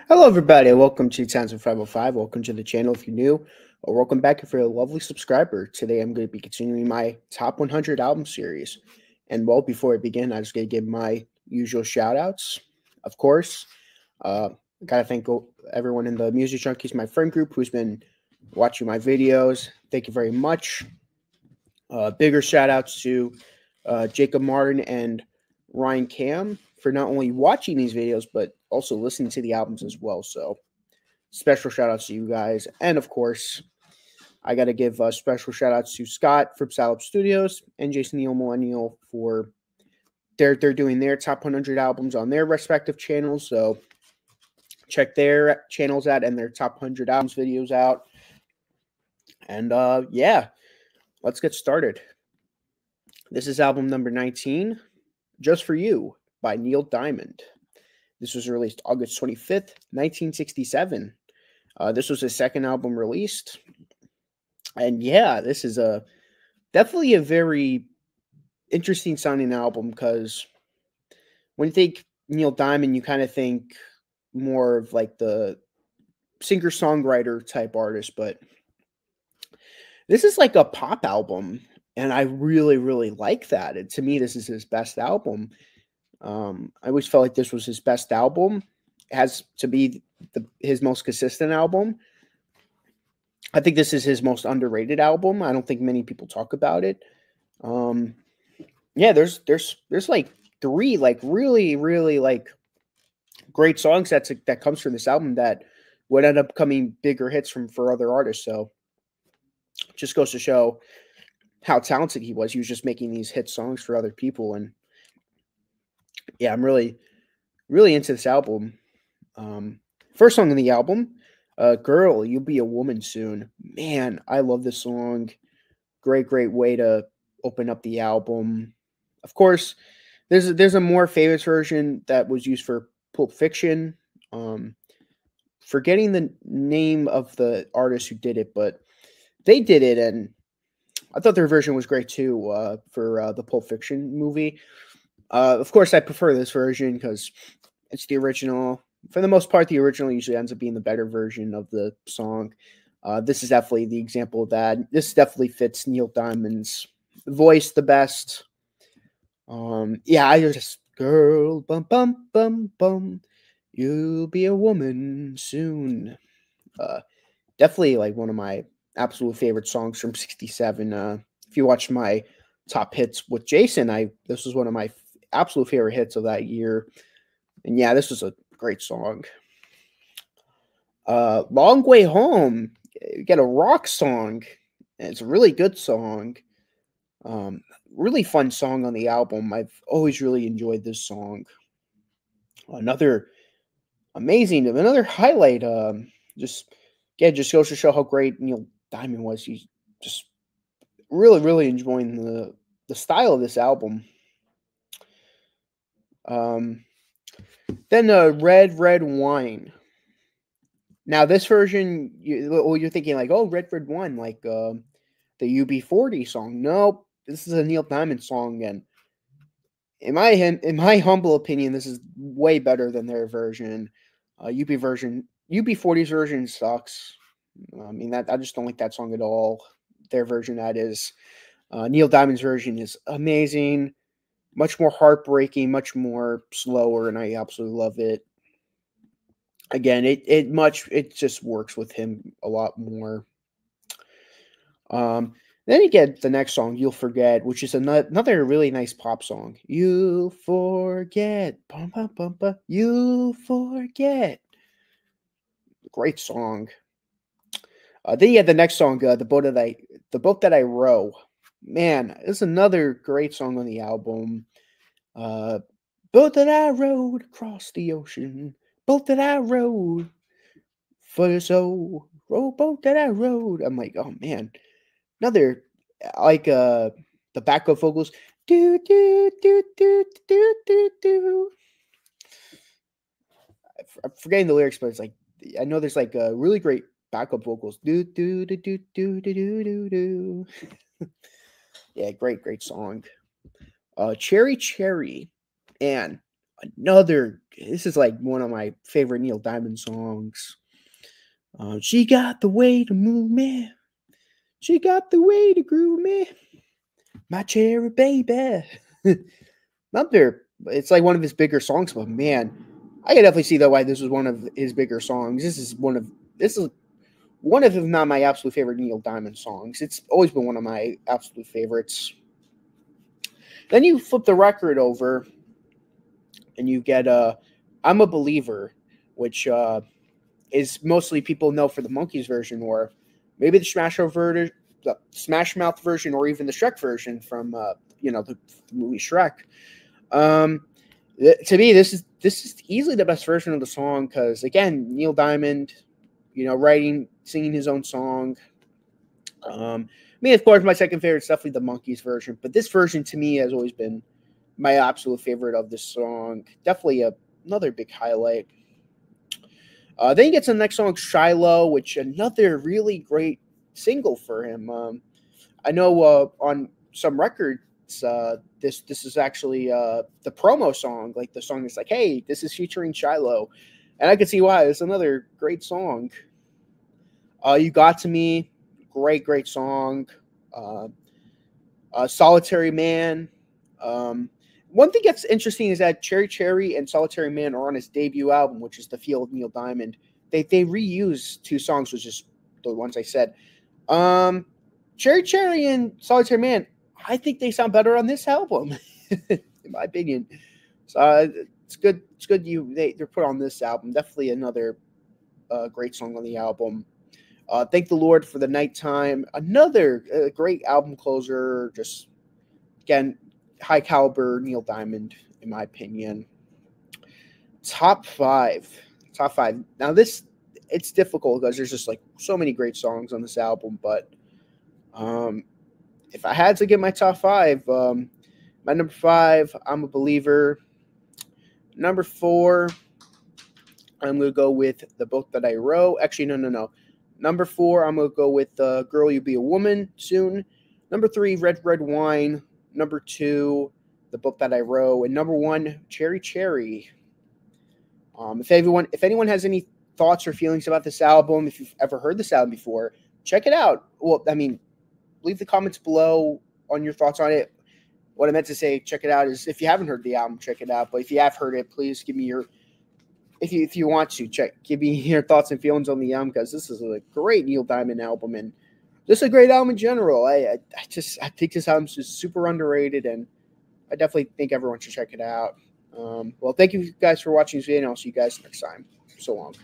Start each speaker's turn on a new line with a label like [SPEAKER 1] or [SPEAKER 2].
[SPEAKER 1] Hello, everybody. Welcome to Sounds of 505. Welcome to the channel if you're new, or welcome back if you're a lovely subscriber. Today, I'm going to be continuing my top 100 album series. And well, before I begin, I'm just going to give my usual shout outs. Of course, I got to thank everyone in the Music Junkies, my friend group, who's been watching my videos. Thank you very much. Bigger shout outs to Jacob Martin and Ryan Cam for not only watching these videos, but also listening to the albums as well. So special shout outs to you guys. And of course, I got to give special shout outs to Scott from Salop Studios and Jason Neil Millennial for they're doing their top 100 albums on their respective channels. So check their channels out and their top 100 albums videos out. And yeah, let's get started. This is album number 19, Just For You by Neil Diamond. This was released August 25th, 1967. This was his second album released. And yeah, this is definitely a very interesting sounding album because when you think Neil Diamond, you kind of think more of like the singer-songwriter type artist, but this is like a pop album, and I really, really like that. And to me, this is his best album. I always felt like this was his best album. It has to be his most consistent album. I think this is his most underrated album. I don't think many people talk about it. Yeah, there's like three like really, really like great songs that comes from this album that would end up coming bigger hits for other artists. So just goes to show how talented he was. He was just making these hit songs for other people. And yeah, I'm really, really into this album. First song on the album, Girl, You'll Be a Woman Soon. Man, I love this song. Great way to open up the album. Of course, there's a more famous version that was used for Pulp Fiction. Forgetting the name of the artist who did it, but they did it, and I thought their version was great too for the Pulp Fiction movie. Of course, I prefer this version because it's the original. For the most part, the original usually ends up being the better version of the song. This is definitely the example of that. This definitely fits Neil Diamond's voice the best. Yeah, I just girl, bum bum bum bum, you'll be a woman soon. Definitely like one of my absolute favorite songs from '67. If you watch my top hits with Jason, this was one of my absolute favorite hits of that year. And yeah, this was a great song. Long Way Home, you get a rock song. It's a really good song. Really fun song on the album. I've always really enjoyed this song. Another another highlight. Just goes to show how great Neil Diamond was. He's just really, really enjoying the style of this album. Then Red Wine. Now this version, you're thinking like, oh, Red Wine, like the UB40 song. Nope, this is a Neil Diamond song, and in my humble opinion, this is way better than their version. UB40's version sucks. I mean, I just don't like that song at all. Their version, that is. Neil Diamond's version is amazing, much more heartbreaking, much more slower, and I absolutely love it. Again, it just works with him a lot more. Then you get the next song, You'll Forget, which is another really nice pop song. You forget, bum, bum, bum, bum, you forget. Great song. Then you get the next song, the boat that I row. Man, it's another great song on the album. Boat that I rowed across the ocean, boat that I rowed for the soul, rowboat that I rowed. I'm like, oh man, another like the backup vocals. Do do do do do do do. I'm forgetting the lyrics, but it's like I know there's like really great backup vocals. Do do do do do do do do. Yeah, great song. Cherry Cherry, and another This is like one of my favorite Neil Diamond songs. She got the way to move me. She got the way to groove me. My cherry baby. Another, it's like one of his bigger songs, but man, I can definitely see that why this was one of his bigger songs. This is one of, if not my absolute favorite Neil Diamond songs. It's always been one of my absolute favorites. Then you flip the record over, and you get "I'm a Believer," which is mostly people know for the Monkees version, or maybe the Smash Mouth version, or even the Shrek version from the movie Shrek. To me, this is easily the best version of the song because, again, Neil Diamond, writing, singing his own song. Of course, my second favorite is definitely the Monkees version, but this version to me has always been my absolute favorite of this song. Definitely another big highlight. Then you get to the next song, Shiloh, which another really great single for him. I know on some records, this is actually the promo song. Like the song is like, hey, this is featuring Shiloh. And I can see why. It's another great song. You Got to Me, great song. Solitary Man. One thing that's interesting is that Cherry Cherry and Solitary Man are on his debut album, which is The Feel of Neil Diamond. They reuse two songs, which is the ones I said. Cherry Cherry and Solitary Man, I think they sound better on this album, in my opinion. So it's good. It's good they're put on this album. Definitely another great song on the album. Thank the Lord for the Nighttime. Another great album closer. Just again, high caliber Neil Diamond, in my opinion. Top five. Now it's difficult because there's just like so many great songs on this album, but if I had to get my top five, my number 5, I'm a Believer. Number 4, I'm going to go with The Book That I Wrote. Actually, no. Number 4, I'm going to go with Girl, You'll Be a Woman Soon. Number 3, Red Red Wine. Number 2, The Book That I Wrote. And number 1, Cherry Cherry. If anyone has any thoughts or feelings about this album, if you've ever heard this album before, check it out. Well, leave the comments below on your thoughts on it. What I meant to say, check it out, is if you haven't heard the album, check it out. But if you have heard it, please give me your, if you want to, give me your thoughts and feelings on the album, because this is a great Neil Diamond album, and this is a great album in general. I think this album's just super underrated, and I definitely think everyone should check it out. Well, thank you guys for watching this video, and I'll see you guys next time. So long.